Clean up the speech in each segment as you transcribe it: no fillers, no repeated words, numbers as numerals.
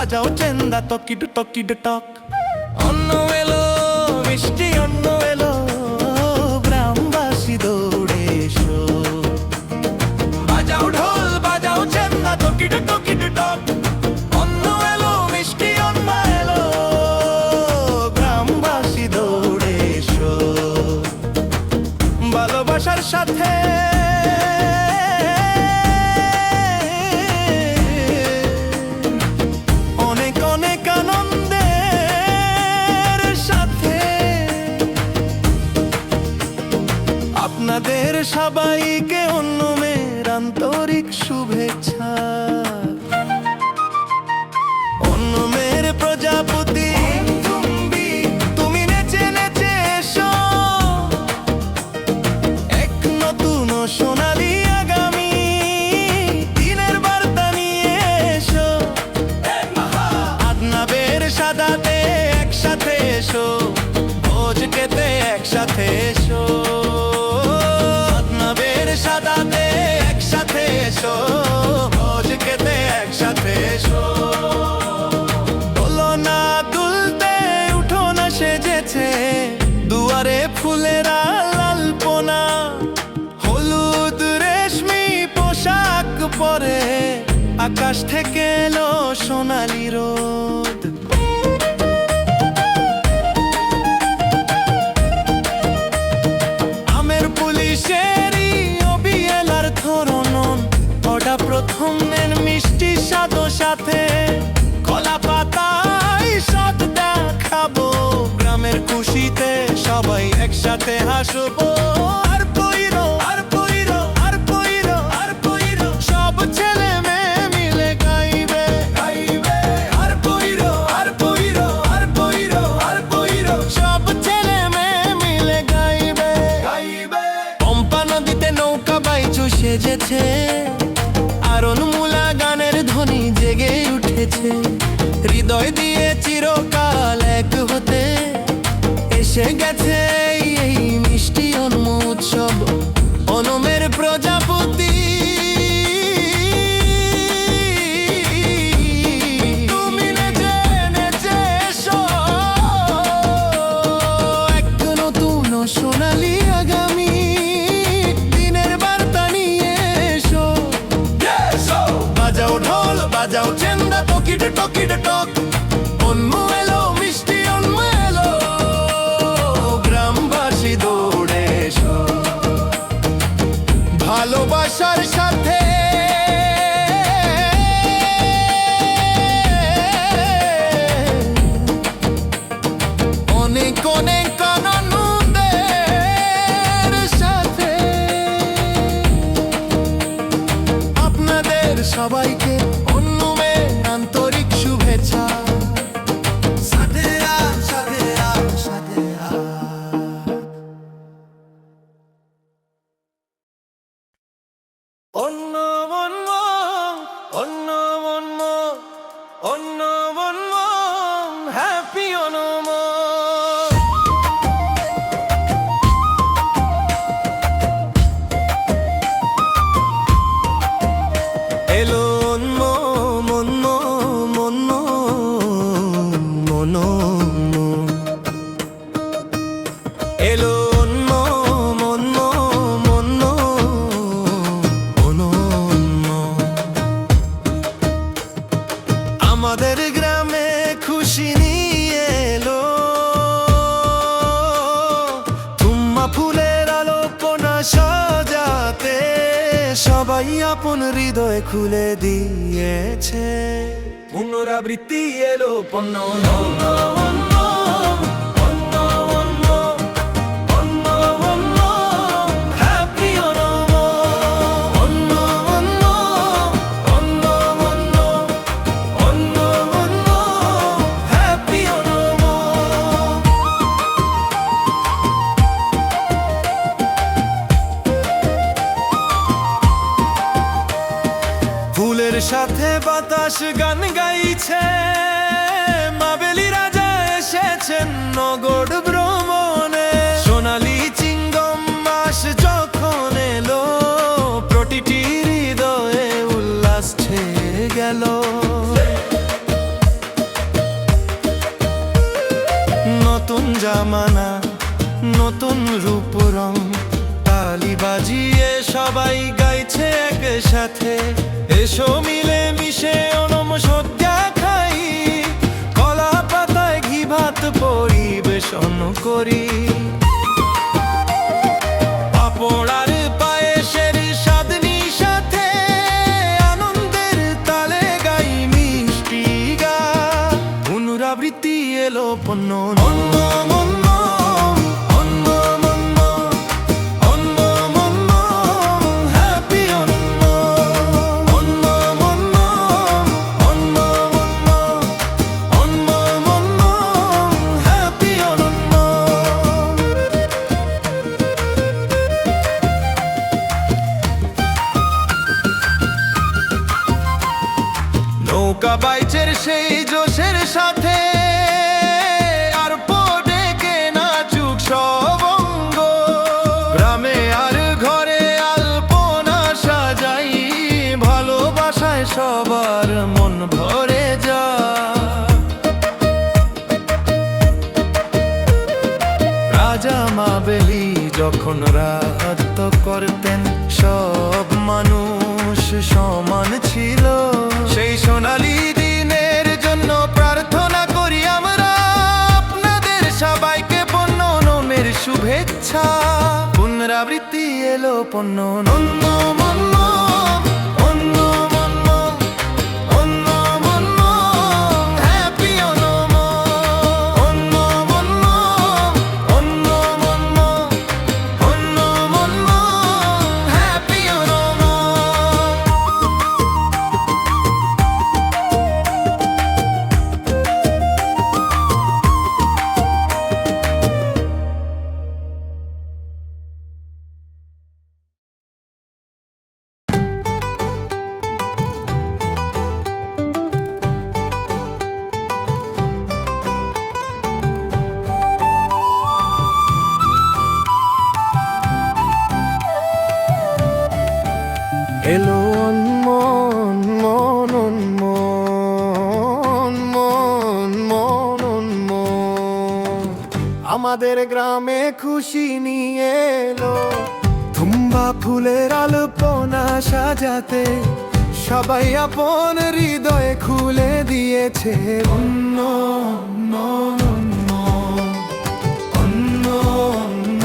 বাজাও চেন্দা তকিড তকিড টক। অন্ন এলো মিষ্টি অন্ন এলো, গ্রামবাসী দৌড়ে এসো। বাজাও ঢোল বাজাও চেন্দা তকিড তকিড টক। অন্ন এলো মিষ্টি অন্ন এলো, গ্রামবাসী দৌড়ে এসো। ভালোবাসার সাথে অনেক অনেক আনন্দের সাথে আপনাদের সবাইকে অন্যমের আন্তরিক শুভেচ্ছা। অন্যমের প্রজাপতি তুমি নেচে নেচে এসো, এক নতুন সোনালী আগামী দিনের বার্তা নিয়ে এসো। আদনাবের সাদাতে একসাথে এসো, ভোজ খেতে একসাথে এসো। আদনাবের সাদাতে একসাথে এসো, ভোজ খেতে একসাথে এসো। দোলনা দুলতে উঠোনা সেজেছে, দুয়ারে ফুলেরা লালপনা। হলুদ রেশমি পোশাক পরে আকাশ থেকে এলো সোনালি রোদ। আমের পুলিশেরই অবিয়েলার ধরনন, ওটা প্রথমের মিষ্টি স্বাদ সাথে। কলা পাতায় স্বাদ দেখাবো, গ্রামের খুশিতে সবাই একসাথে হাসবো। আর পইরো আর পইরো আর পইরো আর পইরো, সব ছেলে মেয়ে মিলে গাইবে গাইবে। আর পইরো আর পইরো আর পইরো আর পইরো, সব ছেলে মেয়ে মিলে গাইবে গাইবে। পম্পা নদীতে নৌকা বাইচু সেজেছে, আরনমূলা গানের ধ্বনি জেগে উঠেছে। হৃদয় দিয়ে চিরকাল এক হতে এসে গেছে এই মিষ্টি অন্ন উৎসব। অনমের প্রজাপতি তুমি নেচে নেচে এসো, এক নতুন সোনালী আগামী দিনের বার্তা নিয়ে এসো। বাজাও ঢোল বাজাও চেন্দা তকিড তকিড টক। অন্ন এলো মিষ্টি অন্ন এলো, গ্রামবাসী দৌড়ে এসো। ভালোবাসার সাথে অনেক অনেক আনন্দের সাথে আপনাদের সবাইকে অন্যমের আন্তরিক শুভেচ্ছা। সাথে আ সাথে আ সাথে আ। অন্য অন্য অন্য অন্য অন্য অন্য হ্যাপি অনম। এলো অন্য মন্য মন্য মন্য, এলো অন্য মন্য মন্য অনন্য। আমাদের গ্রামে খুশি নিয়ে এলো, তুম্মা ফুলের আলোপনা সাজাতে সবাই আপন হৃদয় খুলে দিয়েছে। পুনরাবৃত্তি এলো পণ্য অন্য অন্য অন্য অন্য অন্য অন্য হ্যাপি অনম। অন্য অন্য অন্য অন্য অন্য অন্য হ্যাপি অনম। ফুলের সাথে বাতাস গান গাইছে, মাবেলি রাজা এসেছেন নগর ভ্রমণে। সোনালি চিঙ্গম মাস যখন এলো, প্রতিটি হৃদয়ে উল্লাস ছেয়ে গেল। জামানা, নতুন রূপ রং, তালি বাজিয়ে সবাই গাইছে একসাথে। এসো মিলে মিশে ওনম সদ্যা খাই, কলা পাতায় ঘি ভাত পরিবেশন করি। পাপড়ার পায়েসের স্বাদনি সাথে আনন্দের তালে গাই মিষ্টি গান। পুনরাবৃত্তি এলো পণ্য অন্য মন্য, অন্য মন্য, অন্য মন্য, হ্যাপি অন্য, অন্য মন্য, অন্য মন্য, অন্য মন্য, হ্যাপি অন্য। নৌকা বাইচের সেই জোশের সাথে আর ডেকে নাচুক সব অঙ্গ। গ্রামে আর ঘরে আলপনা সাজাই, ভালোবাসায় সবার মন ভরে যা। রাজা মাবেলি যখন রাত করতেন, সব মানুষ সমান ছিল। সেই সোনালি দিনের জন্য প্রার্থনা করি আমরা, আপনাদের সবাইকে পণ্য নমের শুভেচ্ছা। পুনরাবৃত্তি এলো পণ্য অন্য মন্য, অন্য মন্য, অন্য মন্য, হ্যাপি অনম, অন্য মন্য, অন্য মন্য, অন্য মন্য, হ্যাপি অনম। এলো মন মন মন মন মন মন, আমাদের গ্রামে খুশি নিয়ে এলো। তুম্বা ফুলের আলপনা সাজাতে সবাই আপন হৃদয় খুলে দিয়েছে। অন্য অন্য অন্য, অন্য অন্য,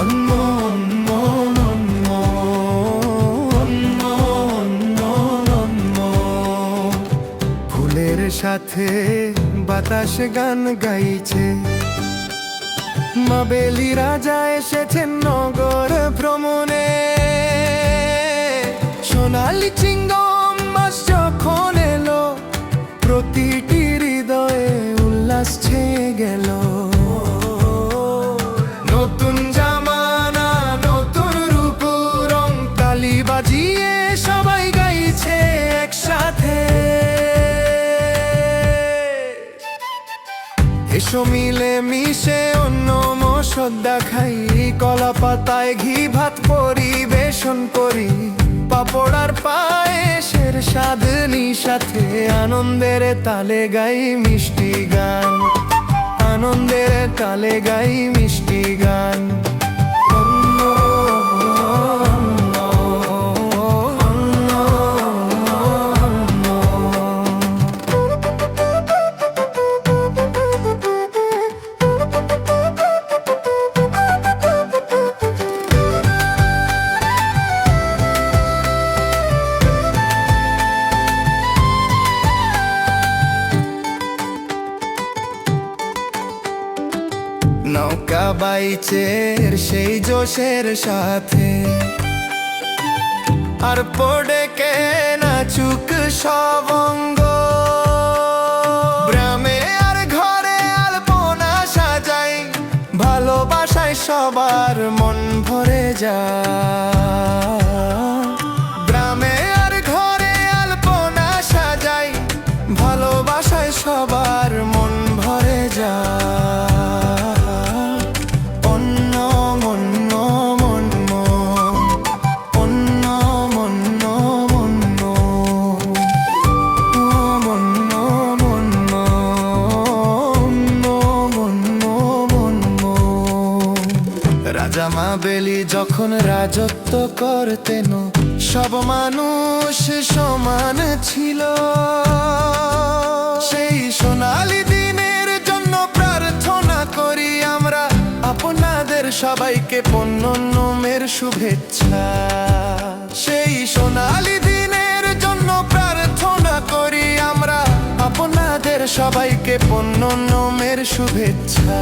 অন্য সাথে বাতাস গান গাইছে। মাবেলি রাজা এসেছেন নগর ভ্রমণে, সোনালি চিঙ্গম মাস যখন এলো, প্রতিটি হৃদয়ে উল্লাস ছেয়ে গেল। নতুন জামানা, নতুন রূপ রং, তালি বাজিয়ে সবাই গাইছে একসাথে। এসো মিলে মিশে অন্য মশদ্দা খাই, কলা পাতায় ঘি ভাত পরিবেশন করি। পাপড়ার পায়েসের স্বাদনি সাথে আনন্দের তালে গাই মিষ্টি গান, আনন্দের তালে গাই মিষ্টি গান। নৌকা বাইচের সেই জোশের সাথে আর ডেকে নাচুক সব অঙ্গ। গ্রামে আর ঘরে আলপনা সাজাই, ভালোবাসায় সবার মন ভরে যায়। গ্রামে আর ঘরে আলপনা সাজাই, ভালোবাসায় সবার মন ভরে যায়। বাঙেলি যখন রাজত্ব করতেন, সব মানুষ সমান ছিল। সেই সোনালি দিনের জন্য প্রার্থনা করি আমরা, আপনাদের সবাইকে পুণ্যমের শুভেচ্ছা। সেই সোনালি দিনের জন্য প্রার্থনা করি আমরা, আপনাদের সবাইকে পুণ্যমের শুভেচ্ছা।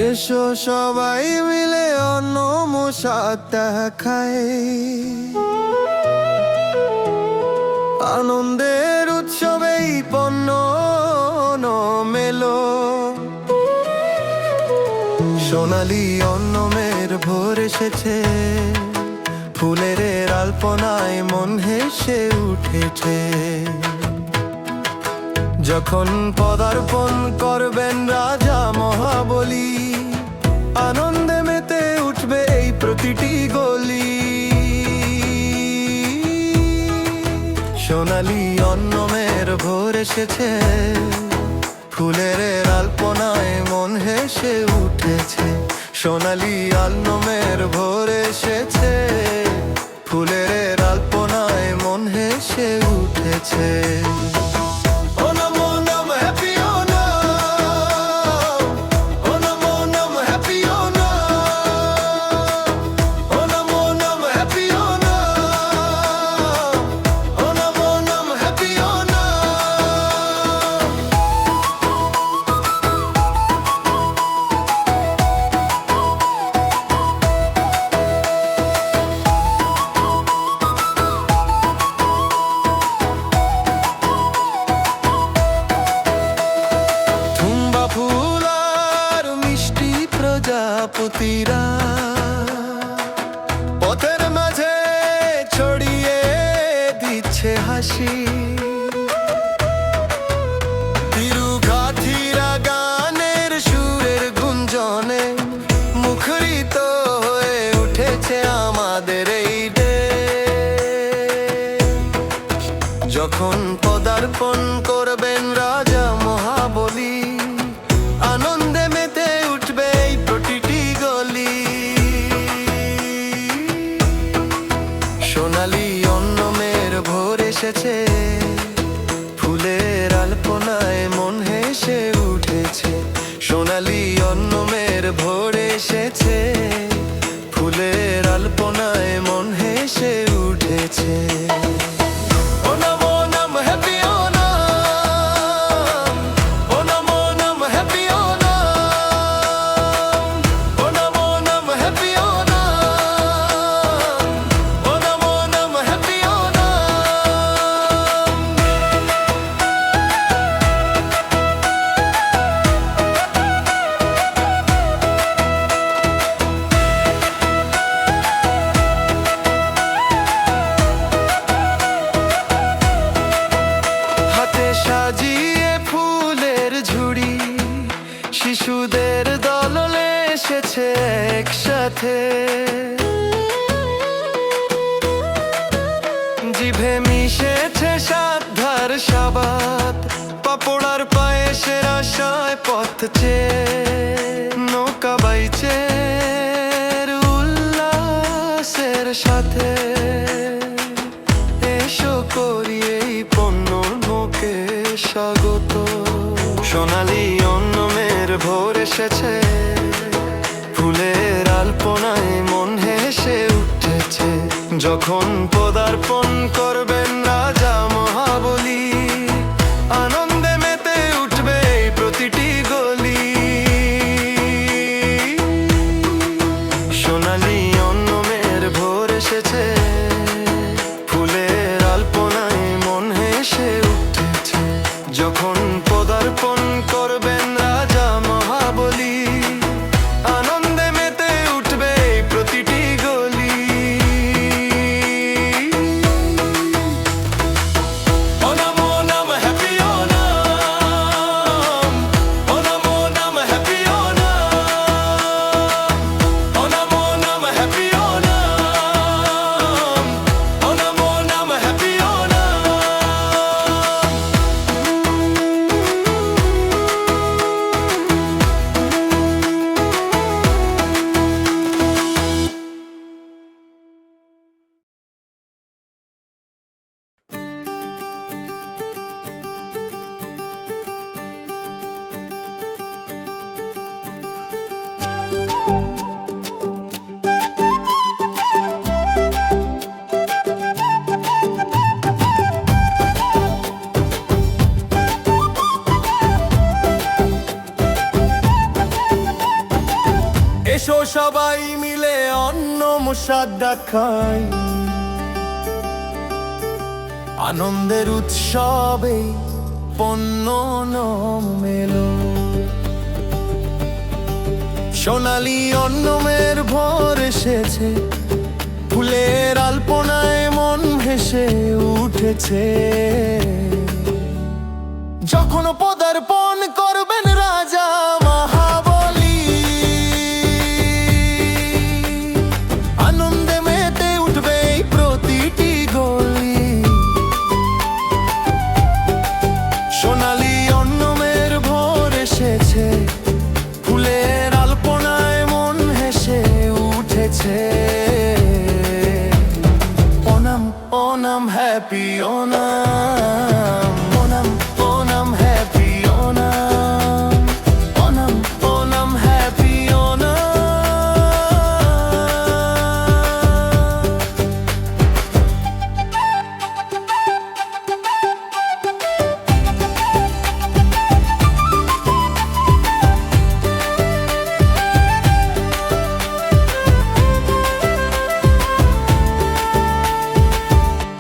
এসো সবাই মিলে অন্ন মশাতা খাই, আনন্দের উৎসবেই পণ্য মেলো। সোনালি অন্নমের ভোর এসেছে, ফুলের আলপনায় মন হেসে উঠেছে। যখন পদার্পণ করবেন রাজা মহাবলী, আনন্দে মেতে উঠবে এই প্রতিটি গলি। সোনালি অন্নমের ভোর এসেছে, ফুলের আলপনায় মন হেসে উঠেছে। সোনালি অন্নমের ভোর এসেছে, ফুলের আলপনায় মন হেসে উঠেছে। প্রজাপতিরা পথের মাঝে ছড়িয়ে দিচ্ছে হাসি। তিরুগাথিরা গানের সুরের গুঞ্জনে মুখরিত হয়ে উঠেছে আমাদের এই দেশ। যখন পদার্পণ করবেন রাজা মহাবলী, আনন্দে মেতে উঠবে এই প্রতিটি গলি। সোনালি অন্নমের ভোর এসেছে, ফুলের আলপনায় মন হেসে উঠেছে। সোনালি অন্নমের ভোর এসেছে, ফুলের আলপনায় মন হেসে উঠেছে। সাজিয়ে ফুলের ঝুড়ি, শিশুদের দলে এসেছে একসাথে। জিভে মিশেছে সাধ্যার সাবাত, পাপড়ার পায়েসের আশায় পথ চেয়ে নৌকা বাইচে উল্লাসের সাথে। এসো করি এই পণ্যকে স্বাগত। সোনালি অন্নমের ভোর এসেছে, ফুলের আলপনায় মন হেসে উঠেছে। যখন পদার্পণ করবেন রাজা মহাবলী, আনন্দে মেতে উঠবে এই প্রতিটি গলি। সোনালি অন্নমের ভোর এসেছে, ফুলের আলপনায় মন হেসে উঠেছে। যখন পদার্পণ করবেন রাজা মহাবলী, আনন্দে মেতে উঠবে প্রতিটি গলি। এসো সবাই মিলে অন্ন মুসাদ্দা খাই, আনন্দের উৎসবে পণ্য মেলো। সোনালি অন্নমের ভোর এসেছে, ফুলের আলপনায় মন ভেসে উঠেছে। যখন পদার্পণ করবেন রাজা মহাবলী, আনন্দে মেতে উঠবে এই প্রতিটি গলি। সোনালি অন্নমের ভোর এসেছে, ফুলের আলপনায় মন হেসে উঠেছে। Onam Onam happy Onam, Onam Onam happy Onam, Onam Onam happy Onam.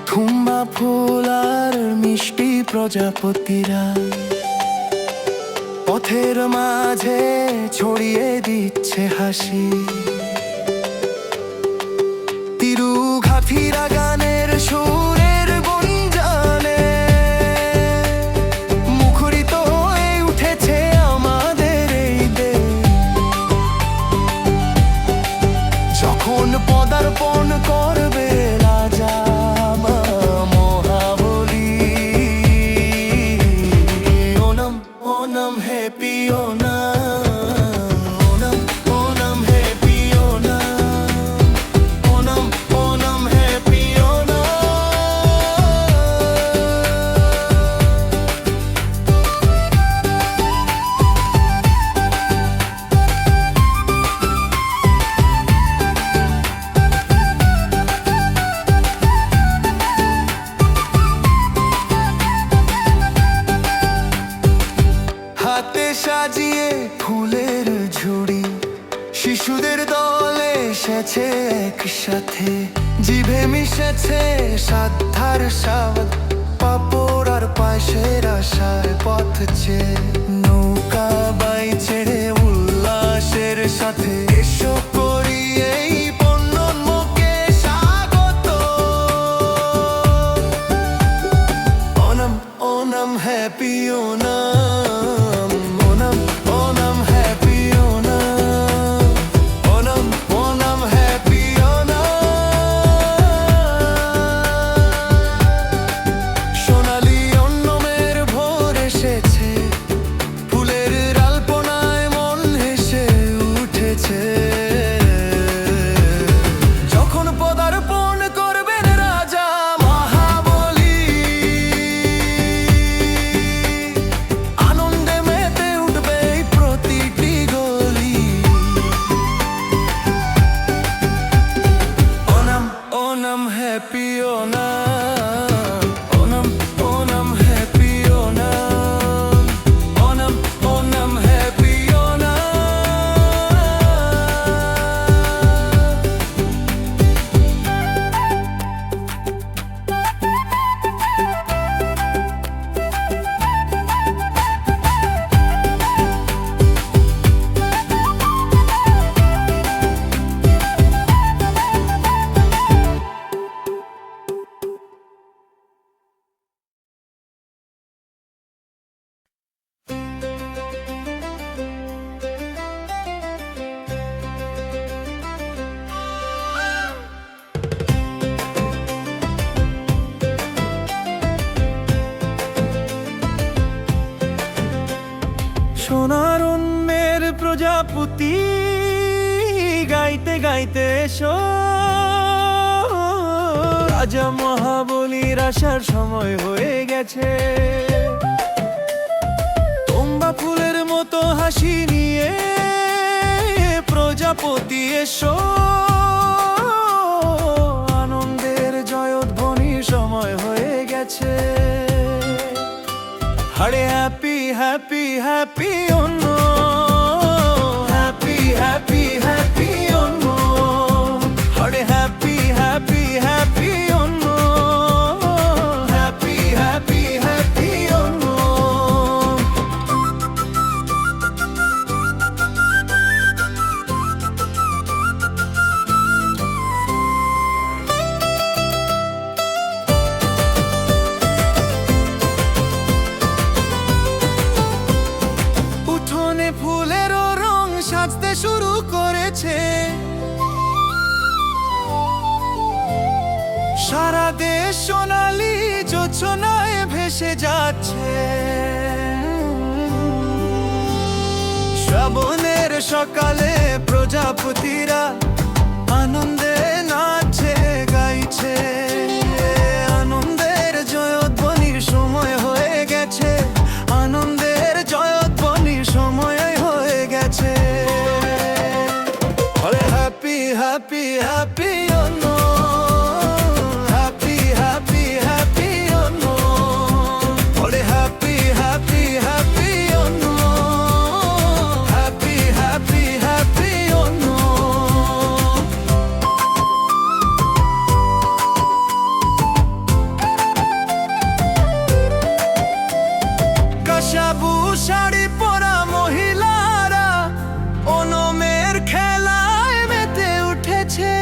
থুম্বা ফুল আর মিষ্টি প্রজাপতিরা পথের মাঝে ছড়িয়ে দিচ্ছে হাসি। তিরুঘাফিরা গানের সুরের গুঞ্জনে মুখরিত হয়ে উঠেছে আমাদের এই দেশ। যখন পদার্পণ করবে রাজা Mahabali, Onam Onam happy Onam, Onam Onam happy Onam, Onam Onam happy Onam. হাতে সাজিয়ে ফুলের ঝুড়ি, শিশুদের দলে এসেছে একসাথে। জিভে মিশেছে সাধ্যার স্বাদ, পাঁপড় আর পায়েসের আশায় পথ চেয়ে নৌকা বাই ছেড়ে উল্লাসের সাথে এসো করি এই পণ্যন্মুখে স্বাগত। Onam Onam happy Onam, Onam Onam happy Onam, Onam Onam happy Onam. সোনালি অন্নমের ভোর এসেছে, ফুলের আলপনায় মন হেসে উঠেছে। যখন পদার্পণ করবেন রাজা মহাবলী, আনন্দে মেতে উঠবে এই প্রতিটি গলি। Onam Onam happy Onam, Onam Onam happy Onam, Onam Onam happy Onam. সোনার অন্যের প্রজাপতি গাইতে গাইতে এসো, রাজা মহাবলীর আসার সময় হয়ে গেছে। তোমরা ফুলের মতো হাসি নিয়ে প্রজাপতি এসো, আনন্দের জয়ধ্বনি সময় হয়ে গেছে। আরে হ্যাপি হ্যাপি হ্যাপি অন্য, হ্যাপি হ্যাপি হ্যাপি অন্য, আরে হ্যাপি হ্যাপি হ্যাপি অন্য, হ্যাপি হ্যাপি হ্যাপি অন্য। উঠোনে ফুলেরও রং সাজতে শুরু করেছে, সারা দেশ সোনালি জোছনায় ভেসে যাচ্ছে। শ্রাবণের সকালে প্রজাপতিরা আনন্দে নাচে গাইছে, আনন্দের জয়ধ্বনির সময় হয়ে গেছে, আনন্দের জয়ধ্বনির সময় হয়ে গেছে। আরে হ্যাপি হ্যাপি হ্যাপি অন্য, হ্যাপি হ্যাপি হ্যাপি অন্য, আরে হ্যাপি হ্যাপি হ্যাপি অন্য, হ্যাপি হ্যাপি হ্যাপি অন্য। কাশাবু শাড়ি পরা মহিলারা ওনমের খেলায় মেতে উঠেছে,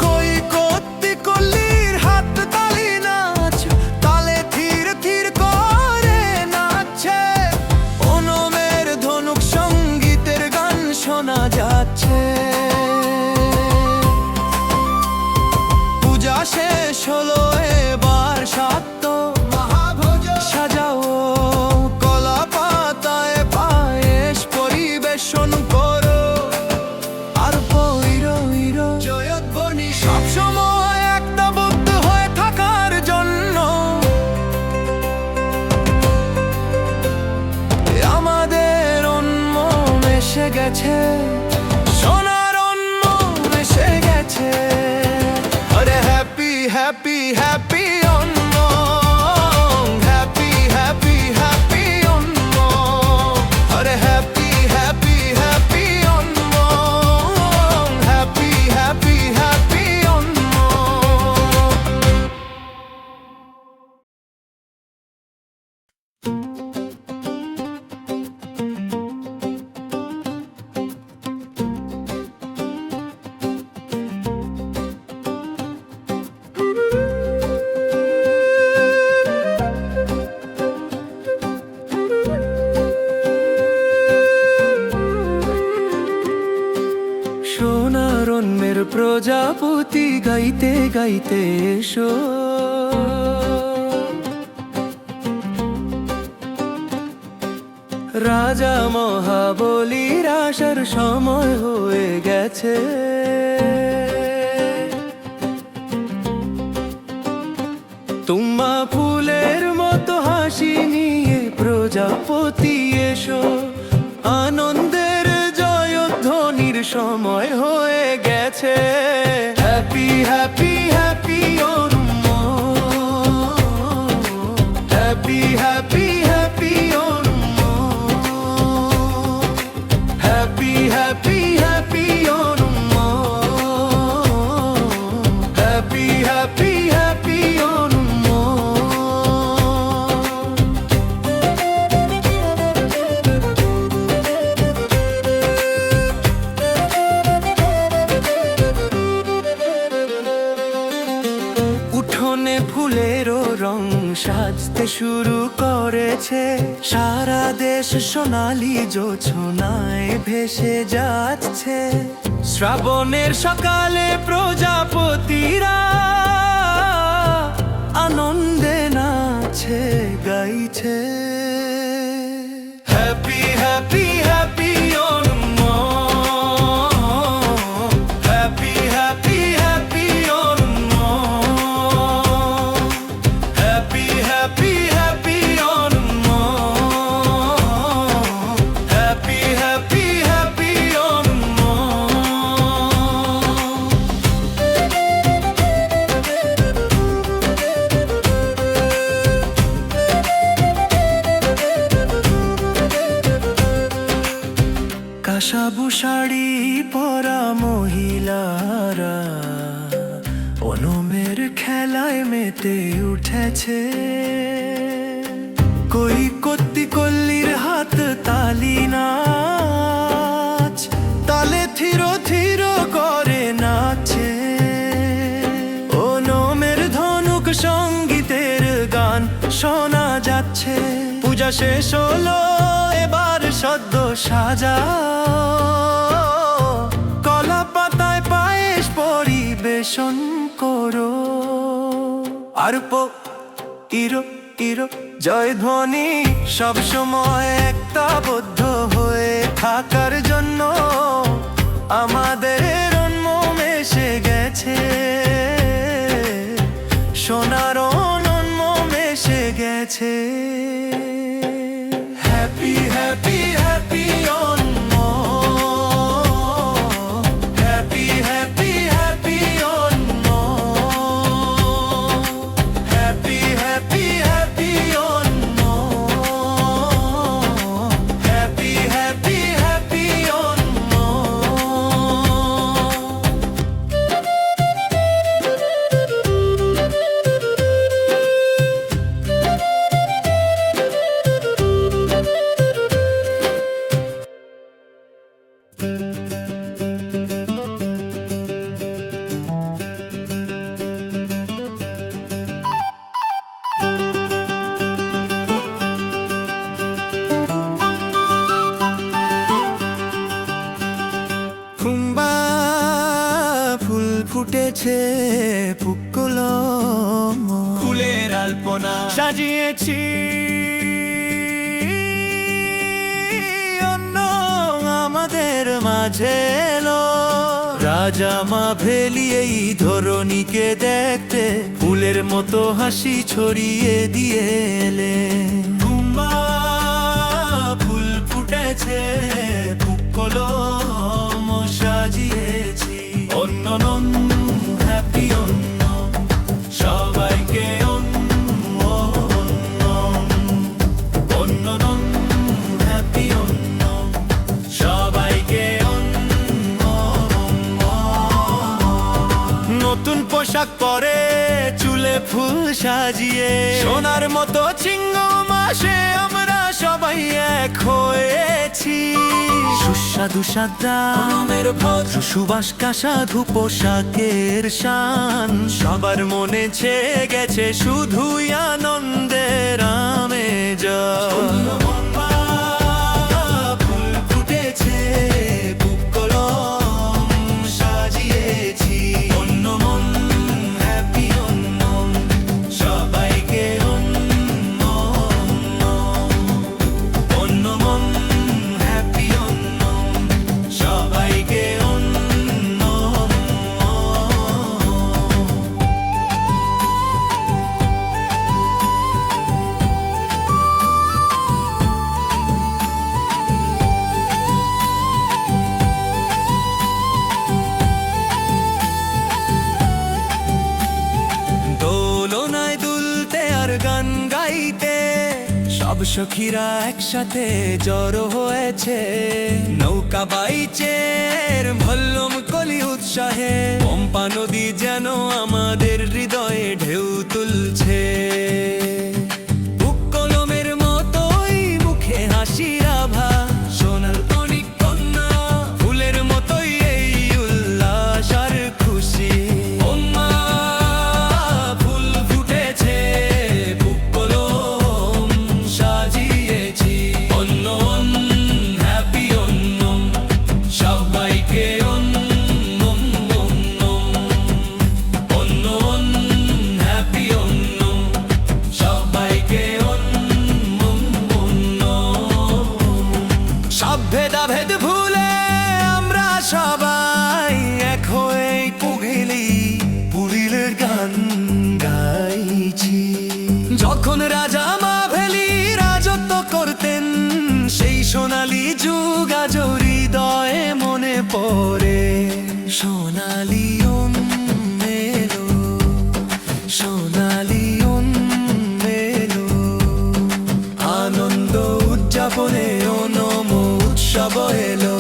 কই কত্তি কল্লির হাত তালি নাচ, তালে ধীর ধীর করে নাচছে, ওনমের ধনুক সঙ্গীতের গান শোনা যাচ্ছে। পূজা শেষ হলো, এবার সাত্য মহাভোজ সাজাও, কলা পাতায় পায়েস পরিবেশন করো, আর পইরো ইরো জয়ধ্বনি সবসময় একতাবদ্ধ হয়ে থাকার জন্য। আমাদের অন্যম এসে গেছে, সোনার অন্যম এসে গেছে। আরে হ্যাপি হ্যাপি হ্যাপি অন্য, হ্যাপি হ্যাপি হ্যাপি অন্য, আরে হ্যাপি হ্যাপি হ্যাপি অন্য, হ্যাপি হ্যাপি হ্যাপি অন্য। সোনার অন্যের প্রজাপতি গাইতে গাইতে এসো, রাজা মহাবলীর আসার সময় হয়ে গেছে। তোমা ফুলের মতো হাসি নিয়ে প্রজাপতি এসো, আনন্দের জয়ধ্বনির সময় হয়ে গেছে। হ্যাপি হ্যাপি হ্যাপি অন্য, হ্যাপি হ্যাপি হ্যাপি অন্য, হ্যাপি হ্যাপি হ্যাপি অন্য, হ্যাপি হ্যাপি হ্যাপি অন্য। উঠোনে ফুলেরও রং সাজতে শুরু করেছে, সারা দেশ সোনালি জোছনায় ভেসে যাচ্ছে। শ্রাবণের সকালে প্রজাপতিরা আনন্দে নাচে গাইছে। Happy happy happy happy happy happy happy happy happy সাবু শাড়ি পরা মহিলারা ওনমের খেলায় মেতে উঠেছে। কই কত্তি কল্লির হাত তালি নাচ, তালে থিরো থিরো করে নাচে। ওনমের ধনুক সঙ্গীতের গান শোনা যাচ্ছে। পূজা শেষ হলো, এবার সদ্য সাজাও, কলা পাতায় পায়েস পরিবেশন করো। আর ইরো ইরো জয়ধ্বনি সব সময় একতাবদ্ধ হয়ে থাকার জন্য আমাদের অন্মম এসে গেছে। সোনার অন্মম এসে গেছে। হ্যাপি হ্যাপি হ্যাপি ফুটেছে ফুলগুলো, ফুলের আলপনা সাজিয়েছি। অন্য আমাদের মাঝে এলো, রাজা মা ভেলি এই ধরণীকে দেখতে ফুলের মতো হাসি ছড়িয়ে দিয়ে এলে। ফুল ফুটেছে ফুলগুলো সাজিয়েছি। অন্য হ্যাপি অন্য সবাইকে অন্য হ্যাপি অন্য সবাইকে নতুন পোশাক পরে চুলে ফুল সাজিয়ে সোনার মতো চিংড়ি মাসে আমরা সবাই এক হয়েছি। সুস্বাদু সাদামের ভদ্র সুবাস কাসাধু পোশাকের শান সবার মনে ছেয়ে গেছে শুধুই আনন্দের আমেজ। ফুল ফুটেছে বুকলম সাজিয়েছি। অন্য মন হ্যাপি অন্য সবাইকে গান গাইতে সব সখীরা একসাথে জড়ো হয়েছে। নৌকা বাইচের ভল্লম কলি উৎসাহে পম্পা নদী যেন আমাদের হৃদয়ে ঢেউ তুলছে। বুক কলমের মতোই মুখে হাসির আভা, সোনার তনিক কন্যা ফুলের মতোই এই উল্লাস আর খুশি। ভেদাভেদ ভুলে আমরা সবাই এক হয়ে পুলিলের গান গাইছি। যখন রাজা মা ভেলি রাজত্ব করতেন সেই সোনালী যুগ আজ হৃদয়ে মনে পড়ে। সোনালী মেলো সোনালী মেলো আনন্দ উদযাপনে উৎসব এলো।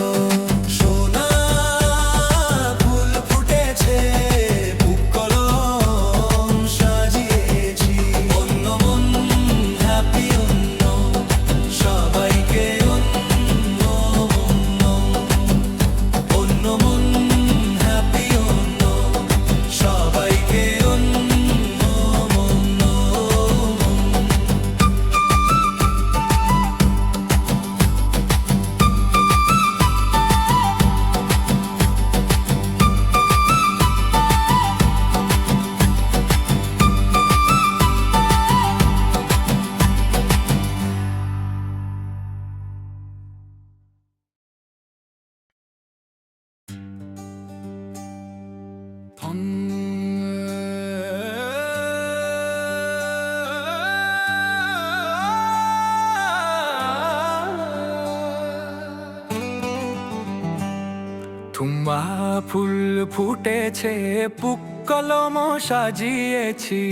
থুম্বা ফুল ফুটেছে, পুক্কলম সাজিয়েছি।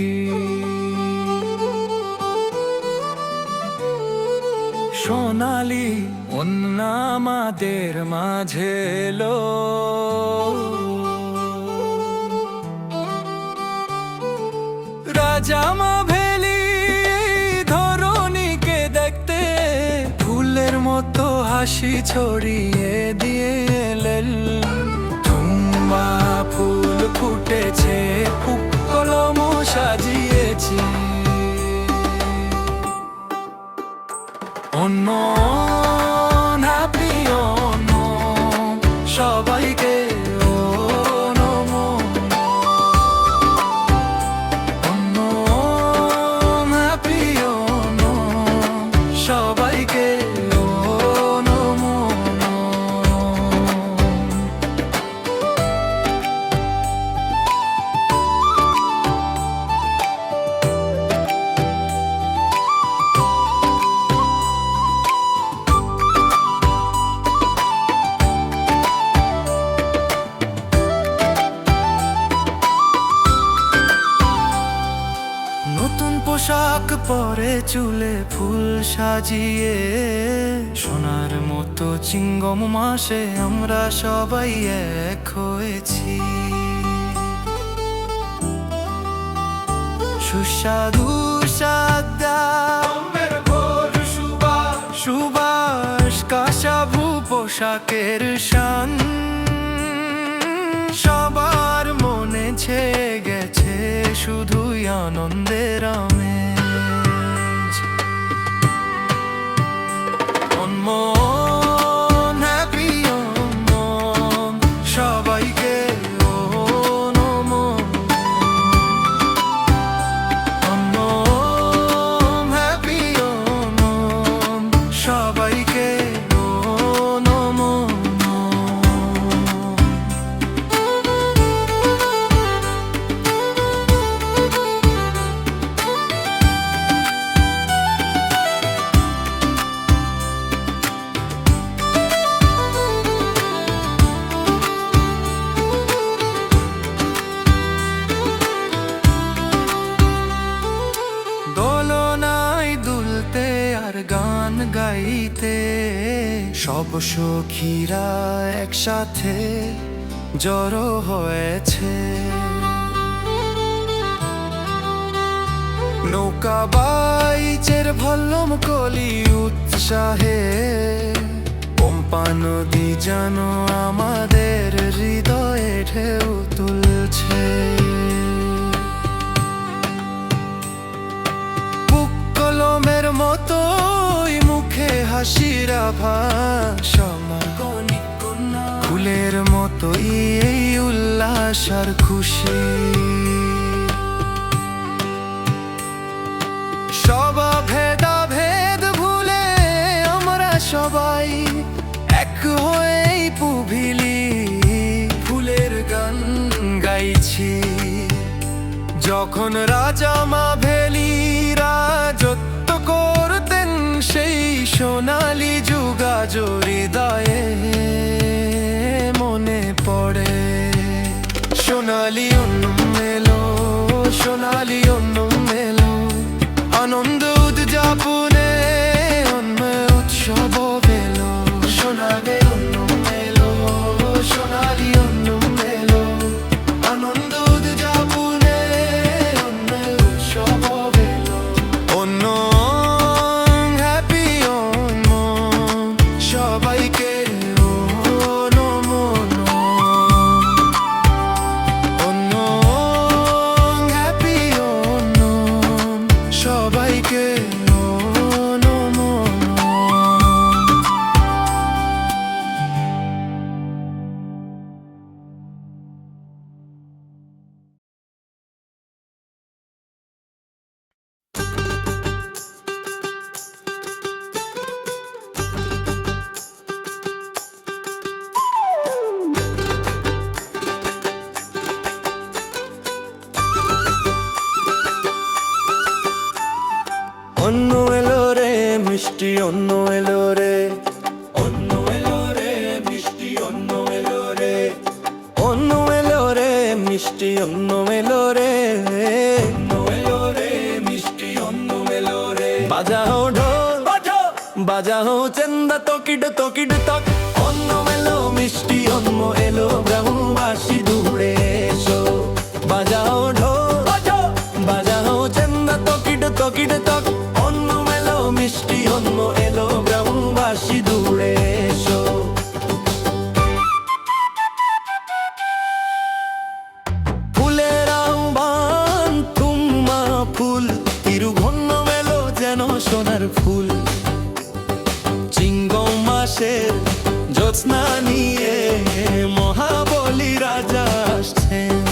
সোনালি ওন্না আমাদের মাঝে এলো, রাজামা ভেলি ধরণীকে দেখতে ফুলের মতো হাসি ছড়িয়ে দিয়ে এলেন। থুম্বা ফুল ফুটেছে, পুক্কলম সাজিয়েছি। অন্য হ্যাপি অন্য সবাইকে সবাইকে নতুন পোশাক পরে চুলে ফুল সাজিয়ে, সোনার মতো চিঙ্গম মাসে আমরা সবাই এক হয়েছি। সুস্বাদু সাদা সুবাস কাশাভু পোশাকের শান সবার মনে ছেয়ে গেছে শুধুই আনন্দের আমেজ। অনমন হ্যাপি অনমন সবাইকে অনমন, অনমন হ্যাপি অনমন সবাইকে অনমন। গান গাইতে সব সখীরা একসাথে জড়ো হয়েছে। নৌকা বাইচের ভল্লম কলি উৎসাহে, পম্পা নদী যেন আমাদের হৃদয়ে ঢেউ তুলছে। পুক্কলমের মতোই মুখে হাসির আভাস, ফুলের মতোই এই উল্লাস আর খুশি। সব ভেদাভেদ ভুলে আমরা সবাই এক হয়েই পুভিলি ফুলের গান গাইছি। যখন রাজা মা ভেলি রাজত্ব করতেন সেই সোনালি যুগা হৃদয়ে মনে পড়ে। সোনালি অন্য মেলো, সোনালি অন্য মেলো, আনন্দ উদযাপনে অন্য উৎসব বেলো। সোনালি অন্য মেলো, সোনালি অন্য মেলো, আনন্দ উদযাপনে অন্য উৎসব বেলো। অন্য হ্যাপি অন্য সবাইকে অন্য হ্যাপি অন্য সবাইকে অন্য এলো রে মিষ্টি অন্য এলো রে, অন্য এলো রে মিষ্টি অন্য এলো রে। মিষ্টি অন্ন মেলো রে, মিষ্টি অন্ন মেলো রে। বাজাও ঢোল বাজাও, বাজাও চেন্দা তকিড তকিড তক। অন্ন মেলো মিষ্টি অন্ন এলো, গ্রামবাসী দূরে এসো। বাজাও ঢোল বাজাও, বাজাও চেন্দা তকিড তকিড তক। অন্ন মেলো মিষ্টি অন্ন এলো, গ্রামবাসী দূরে এসো। ফুলের আহ্বান তুমা ফুল, তিরুঘন্ন মেলো যেন সোনার ফুল। চিঙ্গম মাসের জ্যোৎস্না নিয়ে মহাবলী রাজা আসছেন।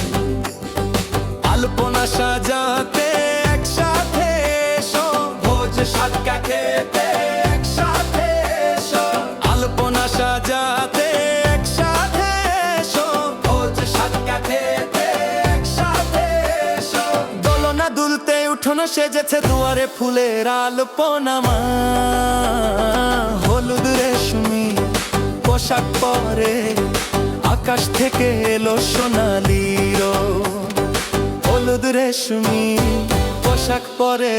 আলপনা সাজাতে একসাথে এসো, ভোজ সাতকা খেতে একসাথে এসো। আলপনা সাজাতে একসাথে এসো, ভোজ সাতকা খেতে একসাথে এসো। দোলনা দুলতে উঠোনো সেজেছে, দুয়ারে ফুলের আলপনা মা। হলুদ রেশমি পোশাক পরে আকাশ থেকে এলো সোনালি রোদ। হলুদ রেশমি পোশাক পরে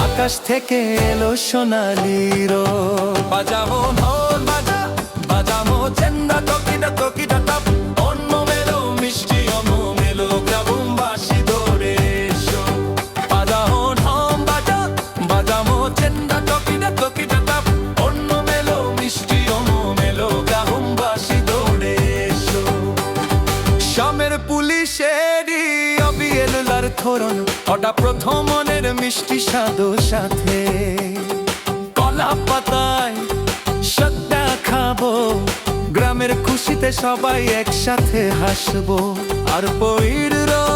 আকাশ থেকে এলো সোনালি রোদ। বাজাবো ঢোল বাজা, বাজাবো চেন্দা তকিটা তকিটা টপ। অন্ন মেলো মিষ্টি অন্ন মেলো, গ্রামবাসী দৌড়ে এসো। বাজাবো ঢোল বাজা, বাজাবো চেন্দা তকিটা তকিটা টপ। অন্ন মেলো মিষ্টি অন্ন মেলো, গ্রামবাসী দৌড়ে এসো। শামের পুলিশেরই অবিয়েলার থরন, ওটা প্রথমনের মিষ্টি স্বাদো সাথে। কলা পাতায় সদ্যা খাবো, গ্রামের খুশিতে সবাই একসাথে হাসবো। আর পইর রো,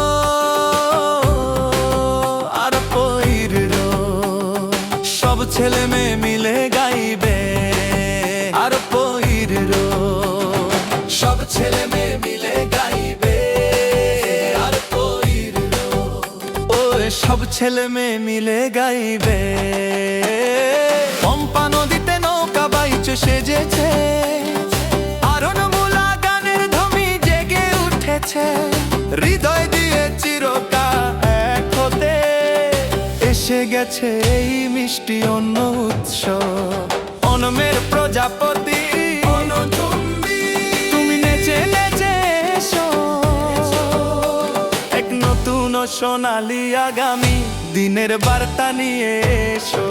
আর পইর রো, সব ছেলে মেয়ে মিলে গাইবে। আর পইর রো, সব ছেলে মেয়ে মিলে গাইবে। আর পইর রো, ও সব ছেলে মেয়ে মিলে গাইবে। পম্পা নদীতে নৌকা বাইচ সেজেছে, আরণমূলা গানের ধ্বনি জেগে উঠেছে। হৃদয় দিয়ে চিরকাল এক হতে এসে গেছে এই মিষ্টি অন্ন উৎসব। অনমের প্রজাপতি তুমি নেচে নেচে এসো, এক নতুন সোনালি আগামী দিনের বার্তা নিয়ে এসো।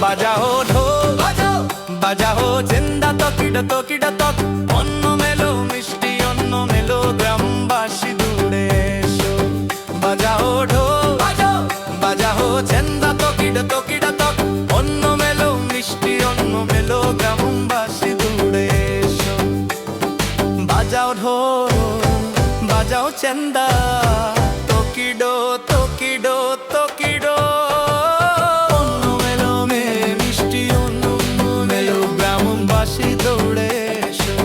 বাজাও ঢোল বাজাও, বাজাও চেন্দা তকিটা তকিটা তক। অন্ন মেলো মিষ্টি অন্ন মেলো, গ্রামবাসী দূরে এসো। বাজাও ঢোল বাজাও, বাজাও চেন্দা তকিটা তকিটা তক। অন্ন মেলো মিষ্টি অন্ন মেলো, গ্রামবাসী দূরে এসো। বাজাও ঢোল বাজাও চেন্দা তকিডো তকিডো তকিডো। অন্ন মেলো মে মিষ্টি অন্ন মেলো, গ্রামবাসী দৌড়ে এসো।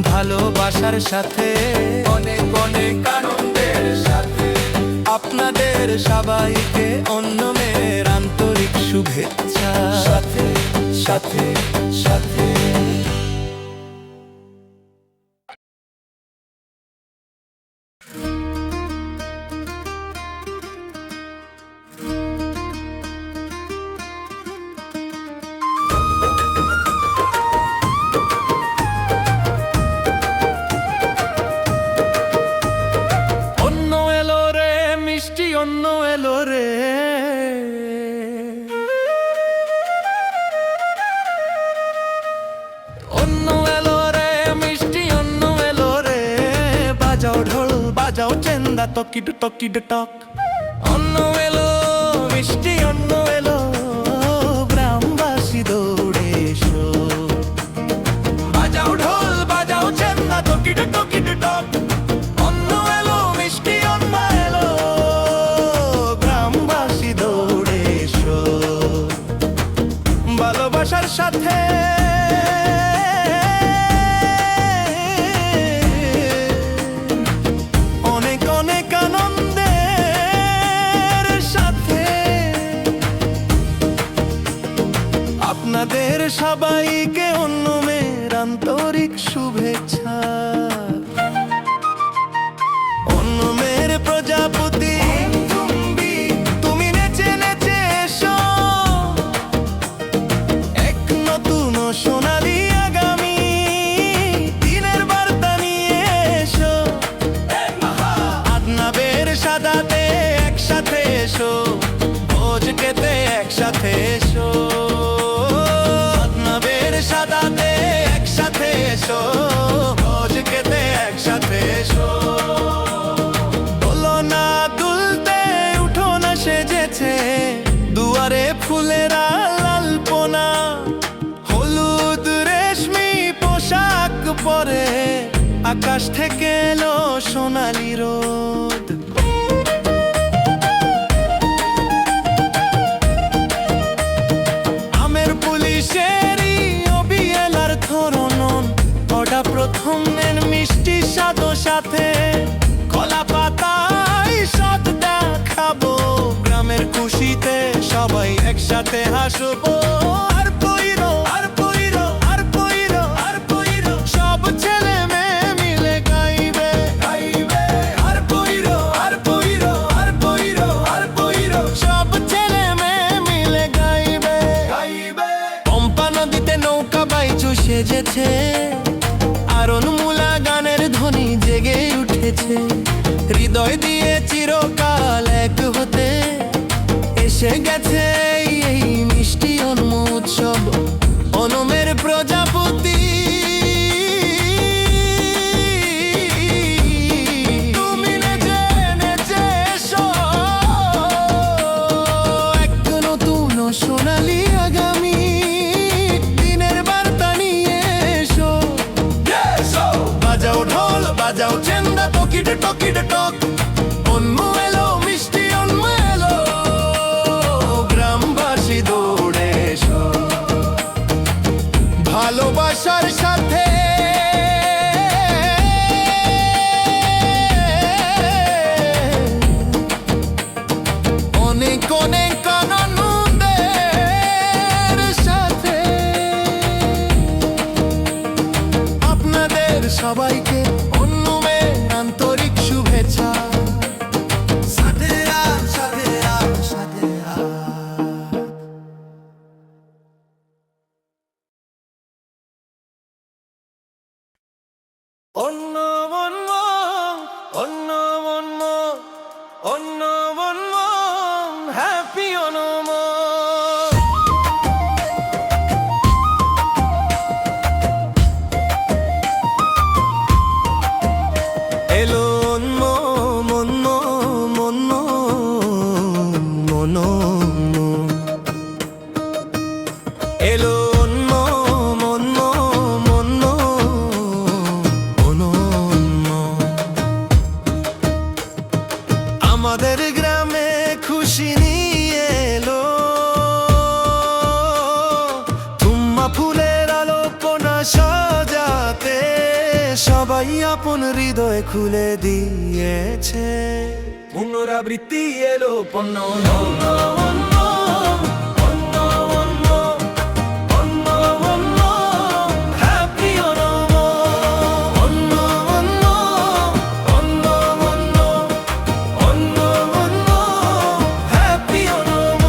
ভালোবাসার সাথে অনেক অনেক আনন্দের সাথে আপনাদের সবাইকে অন্নমের আন্তরিক শুভেচ্ছা। সাথে সাথে সাথে অন্ন এলো রে, মিষ্টি অন্ন এলো রে। অন্ন এলো রে, মিষ্টি অন্ন এলো রে। বাজাও ঢোল বাজাও চেন্দা তকিড তকিড টক। অন্ন এলো মিষ্টি অন্ন এলো, গ্রামবাসী দৌড়ে এসো। বাজাও ঢোল বাজাও চেন্দা তকিড তকিড টক। অন্ন এলো মিষ্টি অন্ন এলো, গ্রামবাসী দৌড়ে এসো। ভালোবাসার সাথে অনেক অনেক আনন্দের সাথে আপনাদের সবাইকে অন্নমের আন্তরিক শুভেচ্ছা। একসাথে এসো, বদনামের সাদাতে একসাথে এসো, ভোজ খেতে একসাথে এসো। দোলনা দুলতে উঠোনা সেজেছে, দুয়ারে ফুলেরা লালপনা, হলুদ রেশমি পোশাক পরে আকাশ থেকে এলো সোনালি রোদ। আমের পুলিশেরই অবিয়েলার ধরনন, ওটা প্রথমের মিষ্টি স্বাদ সাথে, কলা পাতায় স্বাদ দেখাবো, গ্রামের খুশিতে সবাই একসাথে হাসবো। আর পইরো আর পইরো আর পইরো আর পইরো, সব ছেলে মেয়ে মিলে গাইবে গাইবে। আর পইরো আর পইরো আর পইরো আর পইরো, সব ছেলে মেয়ে মিলে গাইবে গাইবে। পম্পা নদীতে নৌকা বাইচু সেজেছে, আরনমূলা গানের ধ্বনি জেগে উঠেছে, হৃদয় দিয়ে চিরকাল এক হতে এসে গেছে এই মিষ্টি অন্ম উৎসব। অনমের প্রজাপতি তুমি নেচে নেচে এসো, এক নতুন সোনালি আগামী দিনের বার্তা নিয়ে এসো। বাজাও ঢোল বাজাও চেন্দা টকিট টকিট টক, অন্য এলো মিষ্টি অন্য এলো, গ্রামবাসী দৌড়ে এসো। ভালোবাসার সাথে অনেক অনেক আনন্দের সাথে আপনাদের সবাইকে অন্যমের আন্তরিক শুভেচ্ছা। সাথে আ সাথে আ সাথে আ। অন্য মন্ম অন্য মন্ম অন্য মন্ম হ্যাপি অনম। এলো অন্য মন্ম মন্ম মন, এলো অন্য মন্ম মন্ম অনন্য। আমাদের গ্রামে খুশি নিয়ে এলো, তুম্মা ফুলের আলোপনা সাজাতে সবাই আপন হৃদয় খুলে দিয়েছে। পুনরাবৃত্তি এলো পণ্য অন্য অন্য অন্য অন্য অন্য অন্য হ্যাপি অনম। অন্য অন্য অন্য অন্য অন্য অন্য হ্যাপি অনম।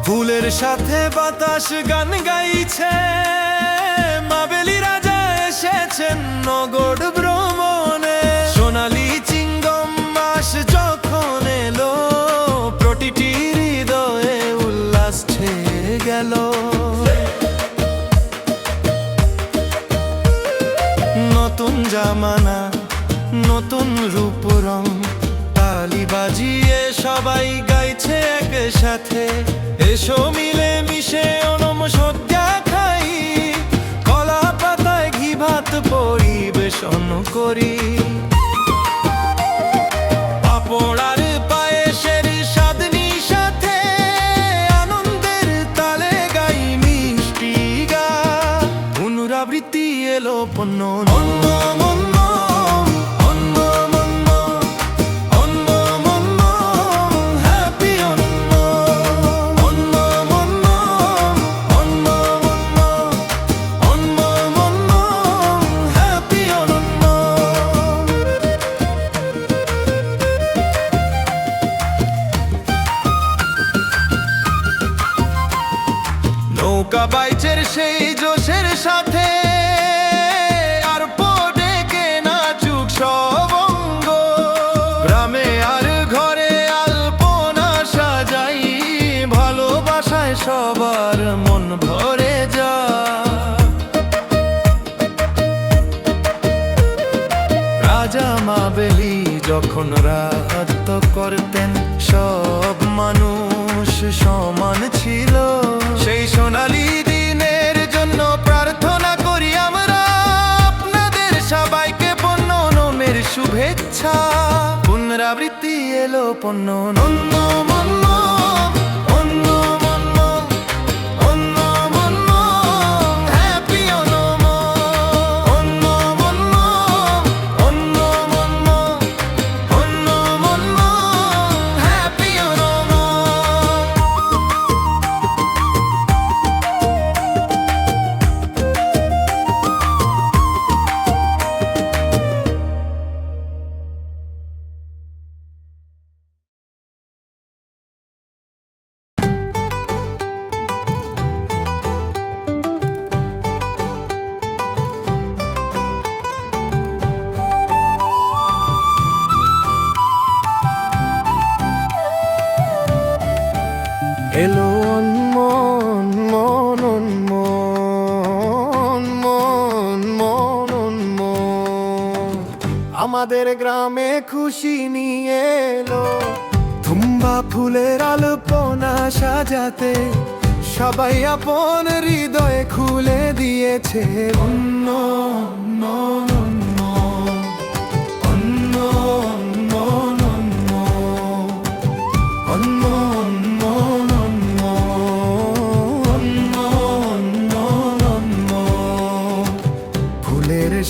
ফুলের সাথে বাতাস গান গাইছে, মাবেলি রাজা এসেছেন নগর ভ্রমণে। সোনালি চিঙ্গম মাস যখন এলো, প্রতিটি হৃদয়ে উল্লাস ছেয়ে গেল। নতুন জামানা নতুন রূপ রং, তালি বাজিয়ে সবাই গাইছে একসাথে। এসো মিলে মিশে অনম সদ্যা খাই, কলা পাতায় ঘি ভাত পরিবেশন করি। পাপড়ার পায়েসের স্বাদ সাথে আনন্দের তালে গাই মিষ্টি গান। পুনরাবৃত্তি এলো পণ্য অন্য অন্য অন্য অন্য অন্য অন্য হ্যাপি অন্য। অন্য অন্য অন্য অন্য অন্য হ্যাপি অন্য। রাজা মাবেলি যখন রাজত্ব করতেন সব মানুষ সমান ছিল। সেই সোনালী দিনের জন্য প্রার্থনা করি আমরা, আপনাদের সবাইকে পণ্যনমের শুভেচ্ছা। পুনরাবৃত্তি এলো পণ্যনম এলো অনমন মন অনমন মন মন অনমন। আমাদের গ্রামে খুশি নিয়ে এলো তুম্বা ফুলের আলপনা সাজাতে, সবাই আপন হৃদয়ে খুলে দিয়েছে অন্য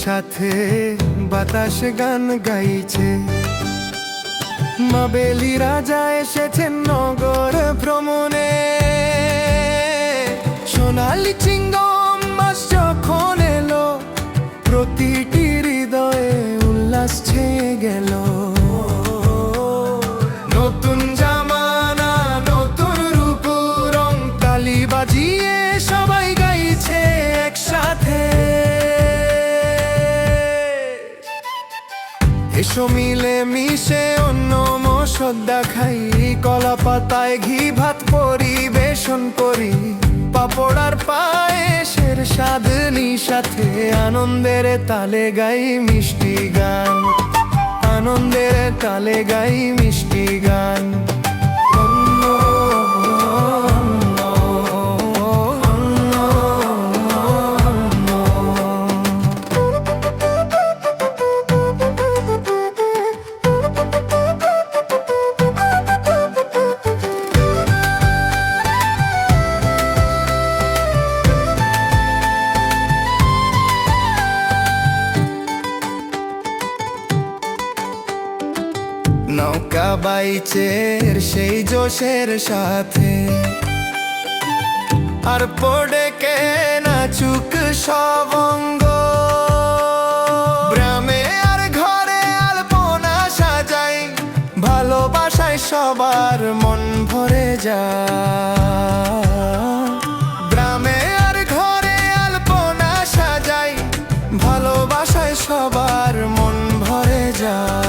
সাথে বাতাস গান গাইছে। মাবেলি রাজা এসেছেন নগর ভ্রমণে, সোনালি চিঙ্গম মাস যখন এলো প্রতিটি হৃদয়ে উল্লাস ছেয়ে গেল। নতুন জামানা নতুন রূপ রং তালি বাজিয়ে সবাই গাইছে একসাথে। এসো মিলে মিশে অন্য মশদ্দা খাই, কলা পাতায় ঘি ভাত পরিবেশন করি, পাপড় আর পায়েসের স্বাদ সাথে আনন্দের তালে গাই মিষ্টি গান, আনন্দের তালে গাই মিষ্টি গান। নৌকা বাইচের সেই জোশের সাথে আর পড়ে কে নাচুক সব অঙ্গ। গ্রামে আর ঘরে আলপনা সাজাই, ভালোবাসায় সবার মন ভরে যায়। গ্রামে আর ঘরে আলপনা সাজাই, ভালোবাসায় সবার মন ভরে যায়।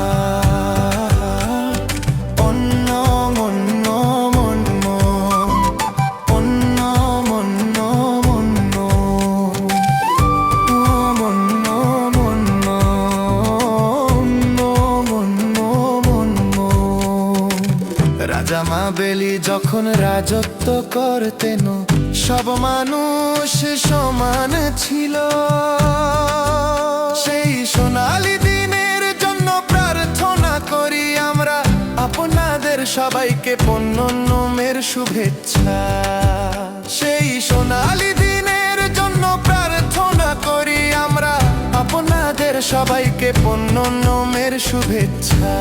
রাজা মাবেলি যখন রাজত্ব করতেন সব মানুষ সমান ছিল। সেই সোনালী দিনের জন্য প্রার্থনা করি আমরা, আপনাদের সবাইকে পণ্যনমের শুভেচ্ছা। সেই সোনালী দিনের জন্য প্রার্থনা করি আমরা, আপনাদের সবাইকে পণ্যনমের শুভেচ্ছা।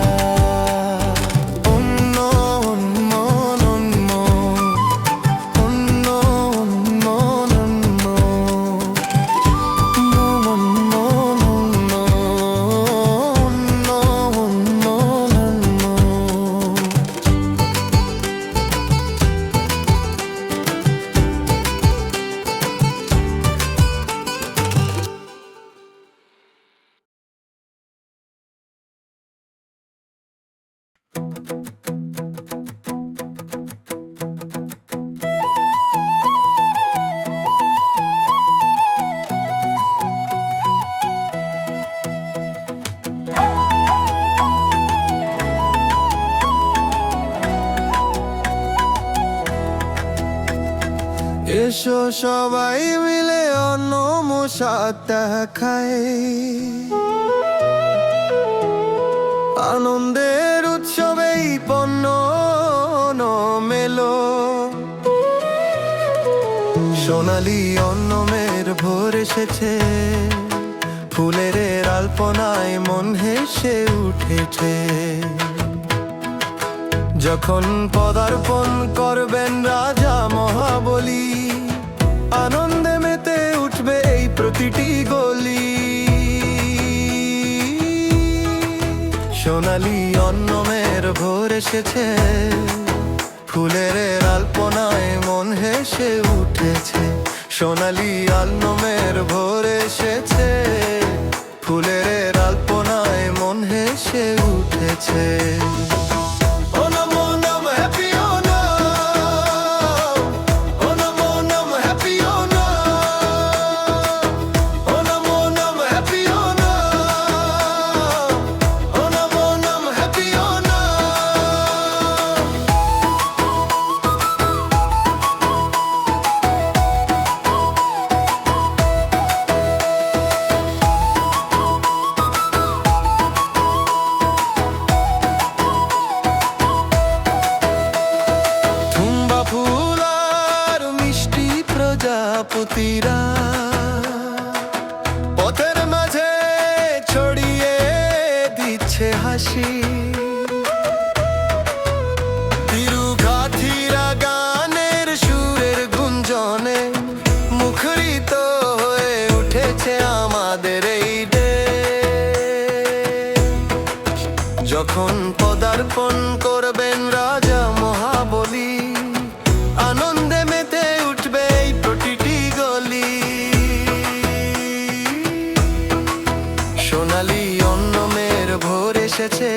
এসো সবাই মিলে অন্ন মশাতা খাই, আনন্দের উৎসবেই পণ্য মেলো। সোনালি অন্নমের ভোর এসেছে, ফুলের আলপনায় মন হেসে উঠেছে। যখন পদার্পণ করবেন রাজা মহাবলী, আনন্দে মেতে উঠবে এই প্রতিটি গলি। সোনালি অন্নমের ভোর এসেছে, ফুলের আলপনায় মন হেসে উঠেছে। সোনালি অন্নমের ভোর এসেছে, ফুলের আলপনায় মন হেসে উঠেছে। প্রজাপতিরা পথের মাঝে ছড়িয়ে দিচ্ছে হাসি, তিরুঘাথিরা গানের সুরের গুঞ্জনে মুখরিত হয়ে উঠেছে আমাদের এই ডে। যখন পদার্পণ করবেন রাজা মহাবলী, আনন্দে মেতে উঠবে এই প্রতিটি গলি। সোনালি অন্নমের ভোর এসেছে,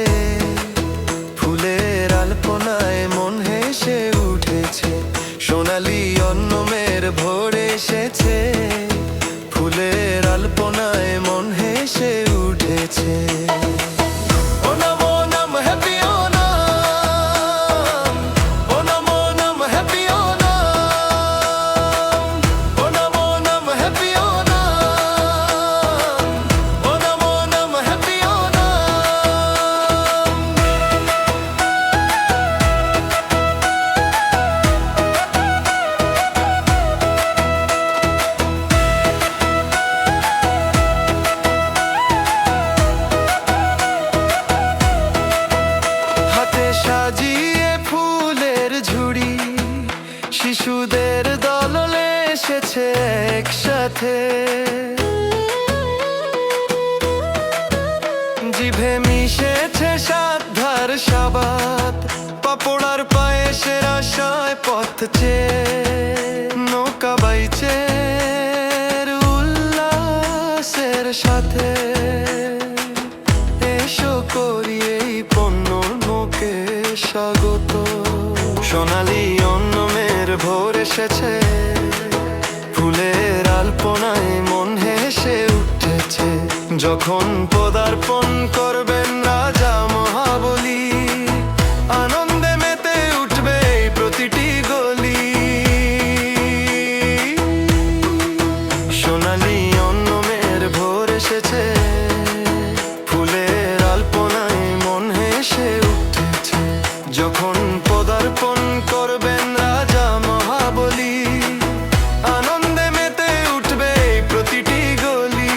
ফুলের আলপনায় মন হেসে উঠেছে। সোনালি অন্নমের ভোর এসেছে, ফুলের আলপনায় মন হেসে উঠেছে। সাজিয়ে ফুলের ঝুড়ি, শিশুদের দল এসেছে একসাথে। জিভে মিশেছে সাধ্যার সাবাত, পাপড়ার পায়েসের আশায় পথ চেয়ে নৌকা বাইচে উল্লাসের সাথে। এসো করি এই পণ্য নোকে স্বাগত। সোনালি অন্নমের ভোর এসেছে, ফুলের আলপনায় মন হেসে উঠেছে। যখন পদার্পণ করবেন রাজা মহাবলী, আনন্দে মেতে উঠবে এই প্রতিটি গলি। সোনালি অন্নমের ভোর এসেছে, ফুলের আলপনায় মন হেসে উঠেছে। যখন পদার্পণ করবেন রাজা মহাবলী, আনন্দে মেতে উঠবে প্রতিটি গলি।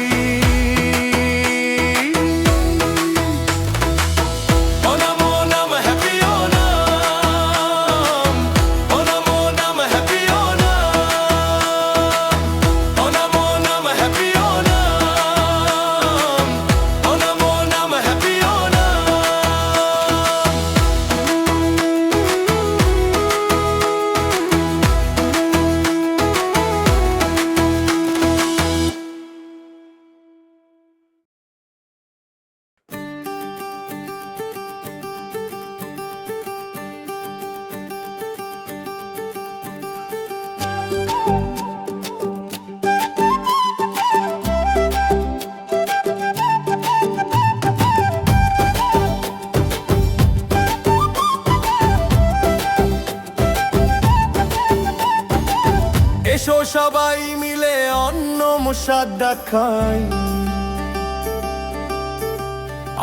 সবাই মিলে অন্ন মোসাদ্দা খাই,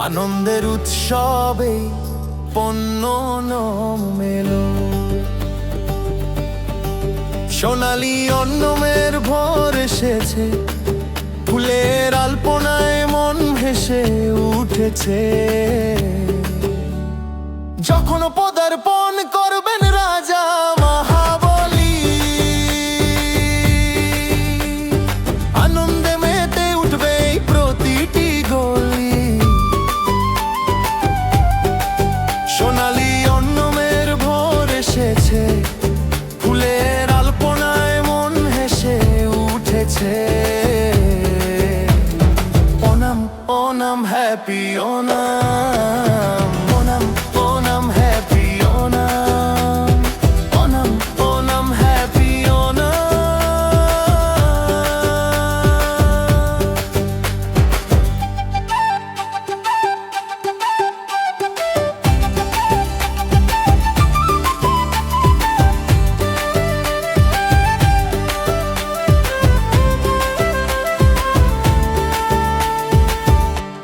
আনন্দের উৎসবে পণ্য মেলো। সোনালি অন্নমের ভোর এসেছে, ফুলের আলপনায় মন ভেসে উঠেছে। যখন পদার্পণ করবেন রাজা মহাবলী, আনন্দে মেতে উঠবে প্রতিটি গলি। সোনালি অন্নমের ভোর এসেছে, ফুলের আলপনায় মন হেসে উঠেছে। Onam Onam happy Onam, Onam Onam happy Onam, Onam Onam happy Onam.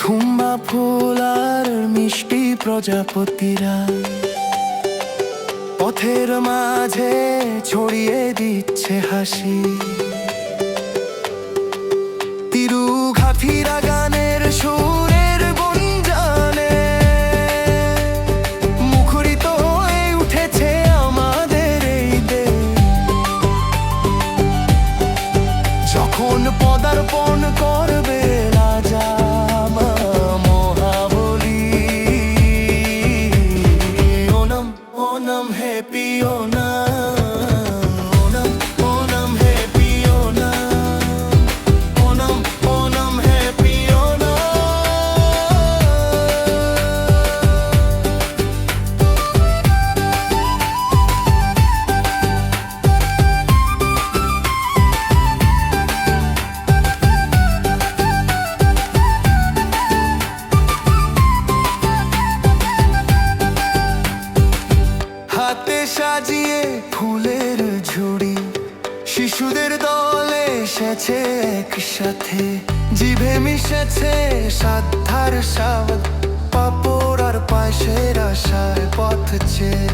থুম্বা ফুল আর মিষ্টি প্রজাপতিরা পথের মাঝে ছড়িয়ে দিচ্ছে হাসি। তিরু ঘাফিরা গানের সুরের গুঞ্জনে মুখরিত হয়ে উঠেছে আমাদের এই দেশ। যখন পদার্পণ করবে রাজা Onam happy Onam, Onam Onam happy Onam, Onam Onam happy Onam. হাতে সাজিয়ে ফুলের ঝুড়ি, শিশুদের দলে এসেছে একসাথে। জিভে মিশেছে সাধ্যার স্বাদ, পাঁপড় আর পায়েসের আশায় পথ চেয়ে।